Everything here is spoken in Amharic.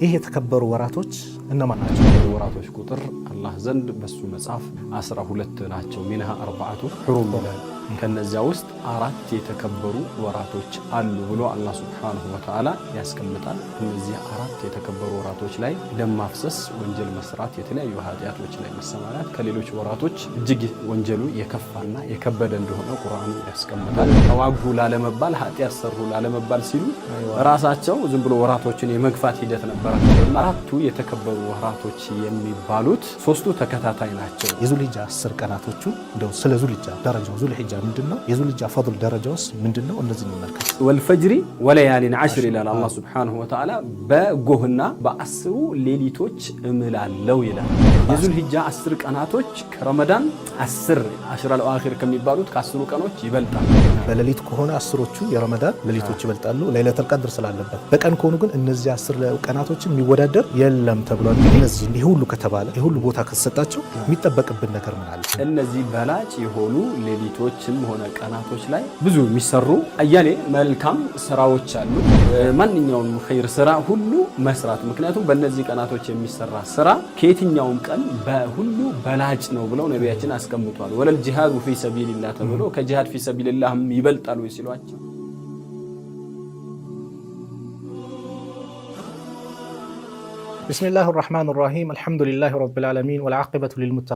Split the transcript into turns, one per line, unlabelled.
ይሄ የተከበሩ ወራቶች እነማን ናቸው?
ወራቶች ቁጥር አላህ ዘንድ በሱ መጽሐፍ 12 ናቸው። ሚንሃ አርባዓቱ ሁሩም ይላል። ከነዚያ ውስጥ 4 የተከበሩ ወራቶች አሉ ብሎ አላህ ሱብሓነሁ ወተዓላ ያስቀምጣል። እነዚህ 4 የተከበሩ ወራቶች ላይ ደም ማፍሰስ፣ ወንጀል መስራት፣ የተለያዩ ኃጢአቶች ላይ መሰማራት ከሌሎች ወራቶች እጅግ ወንጀሉ የከፋና የከበደ እንደሆነ ቁርአኑ ያስቀምጣል። ተዋጉ ላለመባል ኃጢአት ሰሩ ላለመባል ሲሉ ራሳቸው ዝም ብሎ ወራቶችን የመግፋት ሂደት ነበር። 4ቱ የተከበሩ ወራቶች የሚባሉት 3ቱ ተከታታይ ናቸው።
የዙልሂጃ 10 ቀናቶቹ እንደው ስለ ዙልሂጃ ደረጃው ዙልሂጃ ምንድነው? የዙልሂጃ ፈድል ደረጃውስ ምንድነው? እነዚህ እንመልከት።
ወልፈጅሪ ወለያሊን 10 ይላል አላህ ሱብሓነሁ ወተዓላ። በጎህና በ10 ሌሊቶች እምላለው ይላል። የዙልሂጃ 10 ቀናቶች ከረመዳን 10 አሽረል አኺር ከሚባሉት ከ10 ቀኖች ይበልጣል።
በሌሊት ከሆነ 10ዎቹ የረመዳን ሌሊቶች ይበልጣሉ ለይለቱል ቀድር ስላለበት። በቀን ከሆኑ ግን እነዚህ 10 ቀናቶችን የሚወዳደር የለም ተብሏል። እነዚህ ይሄ ሁሉ ከተባለ ይሄ ሁሉ ቦታ ከተሰጣቸው የሚጠበቅብን ነገር ምን አለ?
እነዚህ በላጭ የሆኑ ሌሊቶችም ሆነ ቀናቶች ላይ ብዙ የሚሰሩ አያሌ መልካም ስራዎች አሉ። ማንኛውም ኸይር ስራ ሁሉ መስራት። ምክንያቱም በእነዚህ ቀናቶች የሚሰራ ስራ ከየትኛውም ቀን በሁሉ በላጭ ነው ብለው ነቢያችን አስቀምጧል። ወለል ጂሃዱ ፊ ሰቢልላህ ተብሎ ከጂሃድ ፊ ሰቢልላህ ይበልጣሉ ሲሏቸው
بسم الله الرحمن الرحيم الحمد لله رب العالمين والعاقبة للمتقين